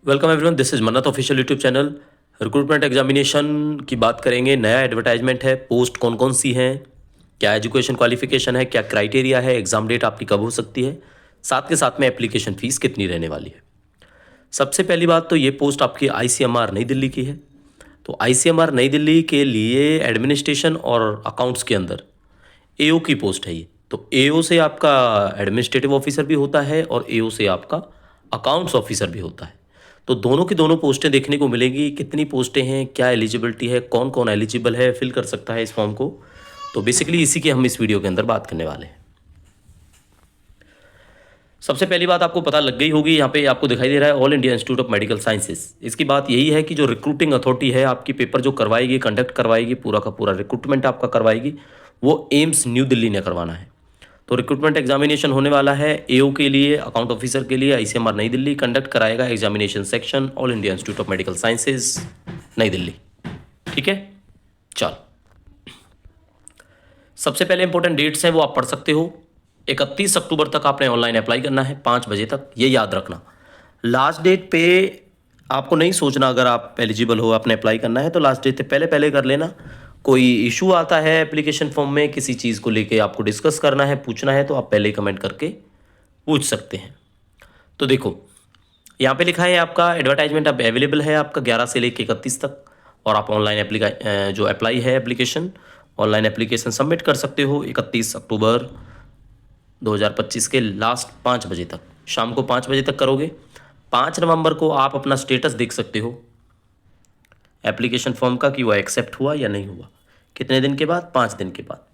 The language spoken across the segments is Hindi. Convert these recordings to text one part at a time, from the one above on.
वेलकम एवरीवन, दिस इज मन्नत official YouTube channel. Recruitment examination की बात करेंगे। नया एडवर्टाइजमेंट है, पोस्ट कौन कौन सी हैं, क्या एजुकेशन क्वालिफिकेशन है, क्या क्राइटेरिया है, एग्जाम डेट आपकी कब हो सकती है, साथ के साथ में एप्लीकेशन फ़ीस कितनी रहने वाली है। सबसे पहली बात तो ये पोस्ट आपकी आईसीएमआर नई दिल्ली की है। तो आईसीएमआर नई दिल्ली के लिए एडमिनिस्ट्रेशन और अकाउंट्स के अंदर एओ की पोस्ट है ये। तो एओ से आपका एडमिनिस्ट्रेटिव ऑफिसर भी होता है और एओ से आपका अकाउंट्स ऑफिसर भी होता है। तो दोनों की दोनों पोस्टें देखने को मिलेगी। कितनी पोस्टें हैं, क्या एलिजिबिलिटी है, कौन कौन एलिजिबल है, फिल कर सकता है इस फॉर्म को। तो बेसिकली इसी की हम इस वीडियो के अंदर बात करने वाले हैं। सबसे पहली बात आपको पता लग गई होगी, यहाँ पे आपको दिखाई दे रहा है all India institute of medical sciences. इसकी बात यही है कि जो रिक्रूटिंग अथॉरिटी है आपकी पेपर जो करवाएगी, कंडक्ट करवाएगी, पूरा का पूरा रिक्रूटमेंट आपका करवाएगी, वो एम्स न्यू दिल्ली ने करवाना है। तो रिक्रूटमेंट एग्जामिनेशन होने वाला है एओ के लिए, अकाउंट ऑफिसर के लिए आईसीएमआर नई दिल्ली कंडक्ट कराएगा examination section all India institute of medical sciences नई दिल्ली। ठीक है, चलो सबसे पहले इंपॉर्टेंट डेट्स हैं वो आप पढ़ सकते हो। 31 अक्टूबर तक आपने ऑनलाइन अप्लाई करना है 5 बजे तक, ये याद रखना। लास्ट डेट पे आपको नहीं सोचना, अगर आप एलिजिबल हो आपने अप्लाई करना है तो लास्ट डेट से पहले पहले कर लेना। कोई इशू आता है एप्लीकेशन फॉर्म में, किसी चीज़ को लेके आपको डिस्कस करना है, पूछना है, तो आप पहले कमेंट करके पूछ सकते हैं। तो देखो यहाँ पे लिखा है आपका एडवर्टाइजमेंट अब अवेलेबल है आपका 11 से लेके 31 तक। और आप ऑनलाइन जो अप्लाई है एप्लीकेशन, ऑनलाइन एप्लीकेशन सबमिट कर सकते हो 31 अक्टूबर 2025 के लास्ट 5 बजे तक, शाम को 5 बजे तक करोगे। 5 नवंबर को आप अपना स्टेटस देख सकते हो एप्लीकेशन फॉर्म का कि वो एक्सेप्ट हुआ या नहीं हुआ। कितने दिन के बाद? 5 दिन के बाद।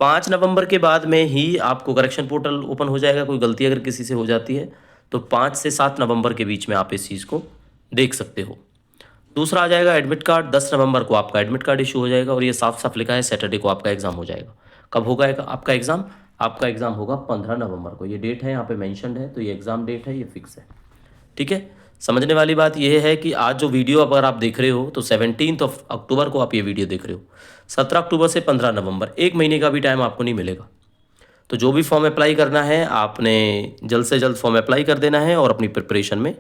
5 नवंबर के बाद में ही आपको करेक्शन पोर्टल ओपन हो जाएगा। कोई गलती अगर किसी से हो जाती है तो 5 से 7 नवंबर के बीच में आप इस चीज़ को देख सकते हो। दूसरा आ जाएगा एडमिट कार्ड। 10 नवंबर को आपका एडमिट कार्ड इशू हो जाएगा और ये साफ साफ लिखा है सैटरडे को आपका एग्ज़ाम हो जाएगा। कब होगा आपका एग्ज़ाम? आपका एग्ज़ाम होगा 15 नवंबर को। ये डेट है यहाँ पे मेंशन्ड है, तो ये एग्ज़ाम डेट है, ये फिक्स है। ठीक है, समझने वाली बात यह है कि आज जो वीडियो अगर आप देख रहे हो तो 17 अक्टूबर को आप ये वीडियो देख रहे हो। 17 अक्टूबर से 15 नवंबर, 1 महीने का भी टाइम आपको नहीं मिलेगा। तो जो भी फॉर्म अप्लाई करना है आपने जल्द से जल्द फॉर्म अप्लाई कर देना है और अपनी प्रिपरेशन में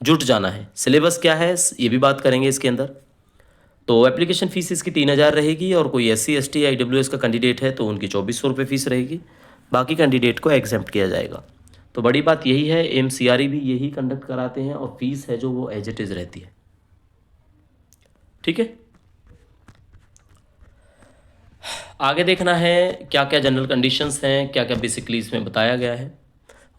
जुट जाना है। सिलेबस क्या है ये भी बात करेंगे इसके अंदर। तो एप्लीकेशन फ़ीस इसकी 3000 रहेगी और कोई SC ST या IWS का कैंडिडेट है तो उनकी 2400 रुपये फ़ीस रहेगी। बाकी कैंडिडेट को एग्जेम्प्ट किया जाएगा। तो बड़ी बात यही है, MCRE भी यही कंडक्ट कराते हैं और फीस है जो वो एज इट इज़ रहती है। ठीक है, आगे देखना है क्या क्या जनरल कंडीशंस हैं, क्या क्या बेसिकली इसमें बताया गया है।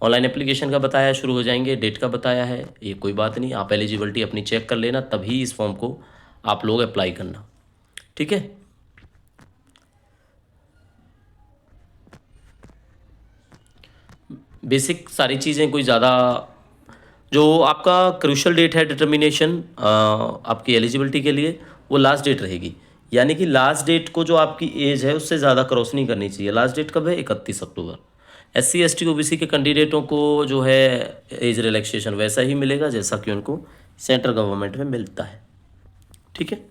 ऑनलाइन एप्लीकेशन का बताया, शुरू हो जाएंगे, डेट का बताया है, ये कोई बात नहीं, आप एलिजिबिलिटी अपनी चेक कर लेना तभी इस फॉर्म को आप लोग अप्लाई करना। ठीक है, बेसिक सारी चीज़ें, कोई ज़्यादा जो आपका क्रूशल डेट है डिटर्मिनेशन आपकी एलिजिबिलिटी के लिए, वो लास्ट डेट रहेगी। यानी कि लास्ट डेट को जो आपकी एज है उससे ज़्यादा क्रॉस नहीं करनी चाहिए। लास्ट डेट कब है? 31 अक्टूबर। SC ST OBC के कैंडिडेटों को जो है एज रिलैक्सेशन वैसा ही मिलेगा जैसा कि उनको सेंट्रल गवर्नमेंट में मिलता है। ठीक है,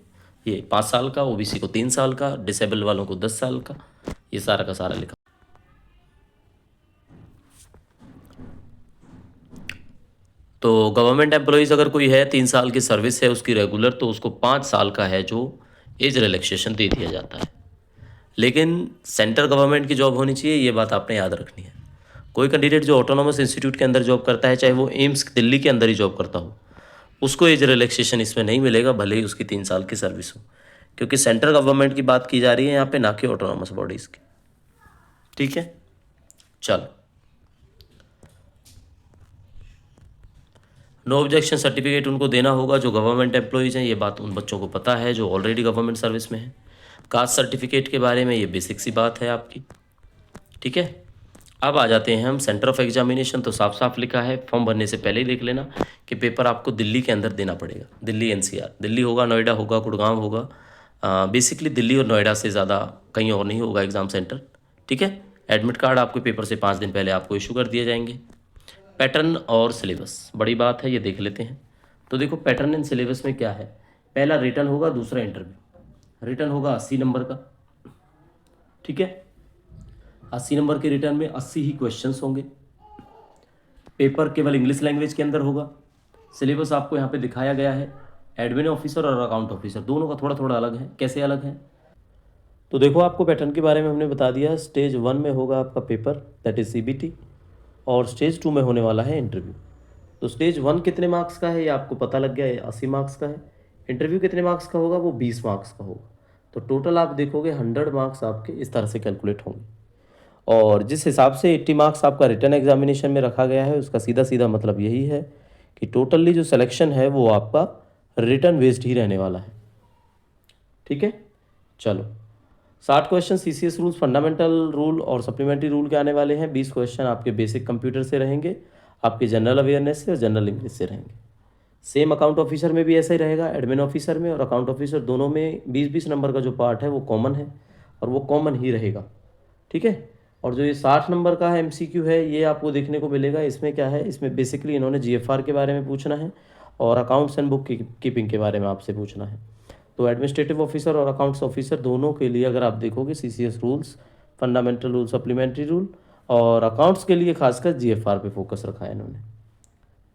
ये 5 साल का, OBC को 3 साल का, डिसेबल वालों को 10 साल का, ये सारा का सारा लिखा। तो गवर्नमेंट एम्प्लॉइज़ अगर कोई है 3 साल की सर्विस है उसकी रेगुलर, तो उसको 5 साल का है जो एज रिलैक्सेशन दे दिया जाता है। लेकिन सेंट्रल गवर्नमेंट की जॉब होनी चाहिए, ये बात आपने याद रखनी है। कोई कैंडिडेट जो ऑटोनोमस इंस्टीट्यूट के अंदर जॉब करता है, चाहे वो एम्स दिल्ली के अंदर ही जॉब करता हो, उसको एज रिलैक्सेशन इसमें नहीं मिलेगा, भले ही उसकी 3 साल की सर्विस हो। क्योंकि सेंट्रल गवर्नमेंट की बात की जा रही है यहाँ पे, ना कि ऑटोनोमस बॉडीज़ की। ठीक है, चलो, नो ऑब्जेक्शन सर्टिफिकेट उनको देना होगा जो गवर्नमेंट एम्प्लॉइज़ हैं, ये बात उन बच्चों को पता है जो ऑलरेडी गवर्नमेंट सर्विस में है। कास्ट सर्टिफिकेट के बारे में ये बेसिक सी बात है आपकी। ठीक है, अब आ जाते हैं हम सेंटर ऑफ एग्जामिनेशन। तो साफ साफ लिखा है, फॉर्म भरने से पहले ही देख लेना कि पेपर आपको दिल्ली के अंदर देना पड़ेगा। दिल्ली NCR, दिल्ली होगा, नोएडा होगा, गुड़गांव होगा, बेसिकली दिल्ली और नोएडा से ज़्यादा कहीं और नहीं होगा एग्ज़ाम सेंटर। ठीक है, एडमिट कार्ड आपके पेपर से 5 दिन पहले आपको इशू कर दिए जाएंगे। पैटर्न और सिलेबस बड़ी बात है, ये देख लेते हैं। तो देखो पैटर्न एंड सिलेबस में क्या है, पहला रिटर्न होगा, दूसरा इंटरव्यू। रिटर्न होगा 80 नंबर का। ठीक है, 80 नंबर के रिटर्न में 80 ही क्वेश्चंस होंगे। पेपर केवल इंग्लिश लैंग्वेज के अंदर होगा। सिलेबस आपको यहाँ पे दिखाया गया है। एडमिन ऑफिसर और अकाउंट ऑफिसर दोनों का थोड़ा थोड़ा अलग है। कैसे अलग है? तो देखो, आपको पैटर्न के बारे में हमने बता दिया। स्टेज 1 में होगा आपका पेपर, दैट इज CBT, और स्टेज 2 में होने वाला है इंटरव्यू। तो स्टेज 1 कितने मार्क्स का है ये आपको पता लग गया है, 80 मार्क्स का है। इंटरव्यू कितने मार्क्स का होगा? वो 20 मार्क्स का होगा। तो टोटल आप देखोगे 100 मार्क्स आपके इस तरह से कैलकुलेट होंगे। और जिस हिसाब से 80 मार्क्स आपका रिटर्न एग्जामिनेशन में रखा गया है, उसका सीधा सीधा मतलब यही है कि टोटली जो सिलेक्शन है वो आपका रिटर्न बेस्ड ही रहने वाला है। ठीक है, चलो 60 question CCS rules, fundamental rule और सप्लीमेंट्री रूल के आने वाले हैं। 20 क्वेश्चन आपके बेसिक कंप्यूटर से रहेंगे, आपके जनरल अवेयरनेस से और जनरल इंग्लिश से रहेंगे। सेम अकाउंट ऑफिसर में भी ऐसा ही रहेगा। एडमिन ऑफिसर में और अकाउंट ऑफिसर दोनों में 20-20 नंबर का जो पार्ट है वो कॉमन है, और वो कॉमन ही रहेगा। ठीक है, और जो ये 60 नंबर का है MCQ है, ये आपको देखने को मिलेगा। इसमें क्या है, इसमें बेसिकली इन्होंने GFR के बारे में पूछना है और अकाउंट्स एंड बुक कीपिंग के बारे में आपसे पूछना है। तो एडमिनिस्ट्रेटिव ऑफिसर और अकाउंट्स ऑफिसर दोनों के लिए अगर आप देखोगे CCS rules, fundamental rule, supplementary rule, और अकाउंट्स के लिए खासकर GFR पे फोकस रखा है इन्होंने।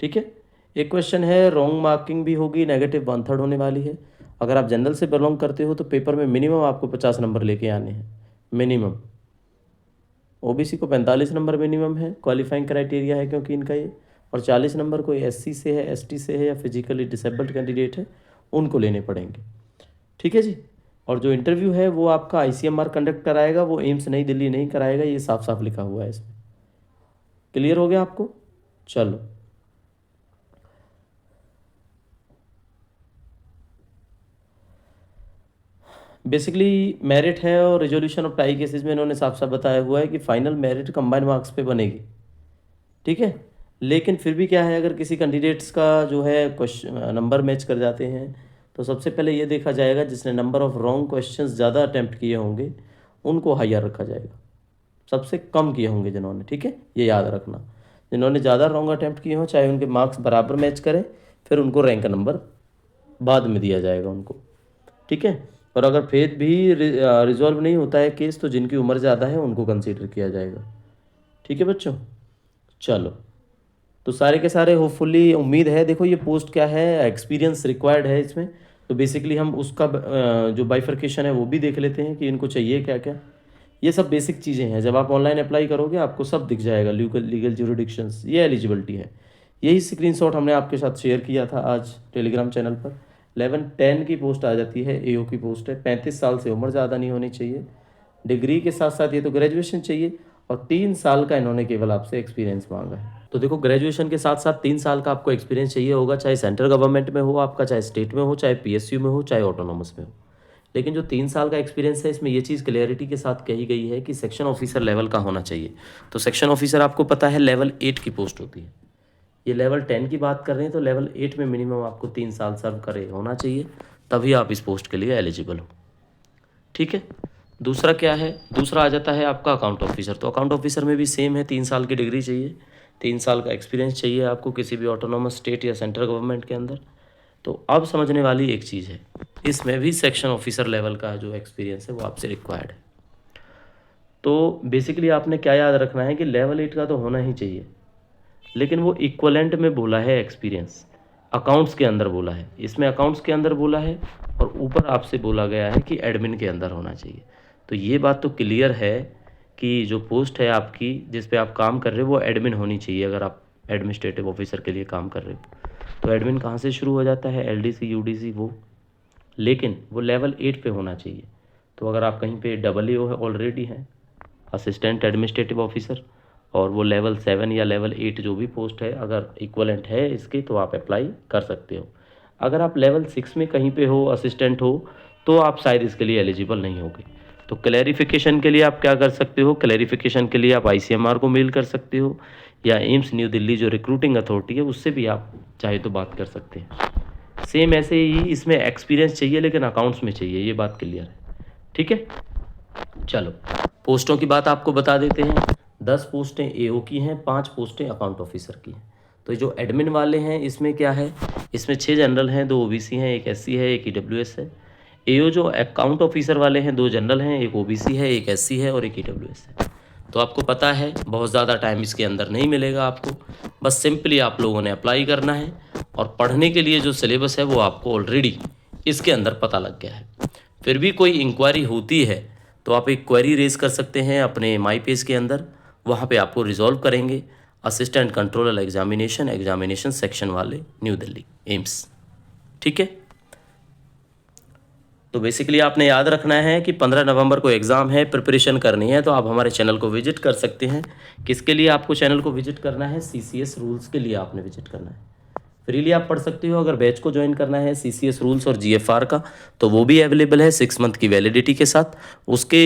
ठीक है, एक क्वेश्चन है, रॉन्ग मार्किंग भी होगी, नेगेटिव 1/3 होने वाली है। अगर आप जनरल से बिलोंग करते हो तो पेपर में मिनिमम आपको 50 नंबर लेके आने हैं, मिनिमम। OBC को 45 नंबर मिनिमम है, क्वालिफाइंग क्राइटेरिया है क्योंकि इनका ये, और 40 नंबर कोई SC से है, ST से है या फिजिकली डिसेबल्ड कैंडिडेट है, उनको लेने पड़ेंगे। ठीक है जी। और जो इंटरव्यू है वो आपका ICMR कंडक्ट कराएगा, वो एम्स नई दिल्ली नहीं कराएगा, ये साफ साफ लिखा हुआ है इसमें। क्लियर हो गया आपको? चलो, बेसिकली मेरिट है और रिजोल्यूशन ऑफ टाई केसेस में इन्होंने साफ साफ बताया हुआ है कि फाइनल मेरिट कंबाइंड मार्क्स पे बनेगी। ठीक है, लेकिन फिर भी क्या है, अगर किसी कैंडिडेट्स का जो है क्वेश्चन नंबर मैच कर जाते हैं तो सबसे पहले ये देखा जाएगा जिसने नंबर ऑफ रॉन्ग क्वेश्चंस ज़्यादा अटैम्प्ट किए होंगे उनको हायर रखा जाएगा, सबसे कम किए होंगे जिन्होंने। ठीक है, ये याद रखना, जिन्होंने ज़्यादा रॉन्ग अटैम्प्ट किए हों चाहे उनके मार्क्स बराबर मैच करें, फिर उनको रैंक नंबर बाद में दिया जाएगा उनको। ठीक है, और अगर फिर भी रिजॉल्व नहीं होता है केस तो जिनकी उम्र ज़्यादा है उनको कंसीडर किया जाएगा। ठीक है बच्चों, चलो तो सारे के सारे होपफुली उम्मीद है। देखो ये पोस्ट क्या है, एक्सपीरियंस रिक्वायर्ड है इसमें, तो बेसिकली हम उसका जो बाइफर्केशन है वो भी देख लेते हैं कि इनको चाहिए क्या क्या। ये सब बेसिक चीज़ें हैं, जब आप ऑनलाइन अप्लाई करोगे आपको सब दिख जाएगा, लीगल ज्यूरिडिक्शंस, ये एलिजिबिलिटी है। यही स्क्रीनशॉट हमने आपके साथ शेयर किया था आज टेलीग्राम चैनल पर। 11-10 की पोस्ट आ जाती है, AO की पोस्ट है। 35 साल से उम्र ज़्यादा नहीं होनी चाहिए, डिग्री के साथ साथ ये तो ग्रेजुएशन चाहिए, और 3 साल का इन्होंने केवल आपसे एक्सपीरियंस मांगा है। तो देखो, ग्रेजुएशन के साथ साथ 3 साल का आपको एक्सपीरियंस चाहिए होगा, चाहे सेंट्रल गवर्नमेंट में हो आपका, चाहे स्टेट में हो, चाहे PSU में हो, चाहे ऑटोनॉमस में हो। लेकिन जो 3 साल का एक्सपीरियंस है इसमें ये चीज़ क्लियरिटी के साथ कही गई है कि सेक्शन ऑफिसर लेवल का होना चाहिए। तो सेक्शन ऑफिसर आपको पता है लेवल 8 की पोस्ट होती है, ये लेवल 10 की बात कर रहे हैं, तो लेवल 8 में मिनिमम आपको 3 साल सर्व करे होना चाहिए, तभी आप इस पोस्ट के लिए एलिजिबल हो। ठीक है, दूसरा क्या है, दूसरा आ जाता है आपका अकाउंट ऑफिसर। तो अकाउंट ऑफिसर में भी सेम है, 3 साल की डिग्री चाहिए, 3 साल का एक्सपीरियंस चाहिए आपको किसी भी ऑटोनॉमस स्टेट या सेंट्रल गवर्नमेंट के अंदर। तो अब समझने वाली एक चीज़ है, इसमें भी सेक्शन ऑफिसर लेवल का जो एक्सपीरियंस है वो आपसे रिक्वायर्ड है। तो बेसिकली आपने क्या याद रखना है कि लेवल 8 का तो होना ही चाहिए, लेकिन वो इक्वलेंट में बोला है एक्सपीरियंस, अकाउंट्स के अंदर बोला है, इसमें अकाउंट्स के अंदर बोला है, और ऊपर आपसे बोला गया है कि एडमिन के अंदर होना चाहिए। तो ये बात तो क्लियर है कि जो पोस्ट है आपकी जिस पे आप काम कर रहे हो वो एडमिन होनी चाहिए। अगर आप एडमिनिस्ट्रेटिव ऑफिसर के लिए काम कर रहे हो तो एडमिन कहाँ से शुरू हो जाता है, LDC UDC वो, लेकिन वो लेवल 8 पे होना चाहिए। तो अगर आप कहीं पे AA है ऑलरेडी हैं, असिस्टेंट एडमिनिस्ट्रेटिव ऑफिसर, और वो लेवल 7 या लेवल 8 जो भी पोस्ट है अगर इक्वलेंट है इसकी तो आप अप्लाई कर सकते हो। अगर आप लेवल 6 में कहीं पे हो, असिस्टेंट हो, तो आप शायद इसके लिए एलिजिबल नहीं होगे। तो क्लैरिफिकेशन के लिए आप क्या कर सकते हो, क्लैरिफिकेशन के लिए आप ICMR को मेल कर सकते हो, या एम्स न्यू दिल्ली जो रिक्रूटिंग अथॉरिटी है उससे भी आप चाहे तो बात कर सकते हैं। सेम ऐसे ही इसमें एक्सपीरियंस चाहिए लेकिन अकाउंट्स में चाहिए, ये बात क्लियर है। ठीक है, चलो पोस्टों की बात आपको बता देते हैं। 10 पोस्टें AO की हैं, 5 पोस्टें अकाउंट ऑफिसर की हैं। तो जो एडमिन वाले हैं इसमें क्या है, इसमें 6 जनरल हैं, 2 OBC हैं, 1 SC है, 1 EWS है। AO जो अकाउंट ऑफिसर वाले हैं 2 जनरल हैं, 1 OBC है, 1 SC है और 1 EWS है। तो आपको पता है बहुत ज़्यादा टाइम इसके अंदर नहीं मिलेगा आपको, बस सिंपली आप लोगों ने अप्लाई करना है और पढ़ने के लिए जो सिलेबस है वो आपको ऑलरेडी इसके अंदर पता लग गया है। फिर भी कोई इंक्वायरी होती है तो आप एक क्वेरी रेज कर सकते हैं अपने माई पेज के अंदर, वहाँ पे आपको रिजॉल्व करेंगे असिस्टेंट कंट्रोलर एग्जामिनेशन सेक्शन वाले, न्यू दिल्ली एम्स। ठीक है, तो बेसिकली आपने याद रखना है कि 15 नवंबर को एग्ज़ाम है, प्रिपरेशन करनी है, तो आप हमारे चैनल को विजिट कर सकते हैं। किसके लिए आपको चैनल को विजिट करना है? CCS रूल्स के लिए आपने विजिट करना है। फ्रीली आप पढ़ सकते हो। अगर बैच को ज्वाइन करना है CCS रूल्स और GFR का, तो वो भी अवेलेबल है 6 मंथ की वैलिडिटी के साथ। उसके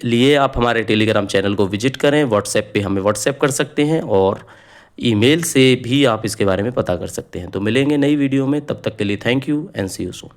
लिए आप हमारे टेलीग्राम चैनल को विजिट करें, व्हाट्सएप पे हमें व्हाट्सएप कर सकते हैं और ईमेल से भी आप इसके बारे में पता कर सकते हैं। तो मिलेंगे नई वीडियो में, तब तक के लिए thank you and see you soon.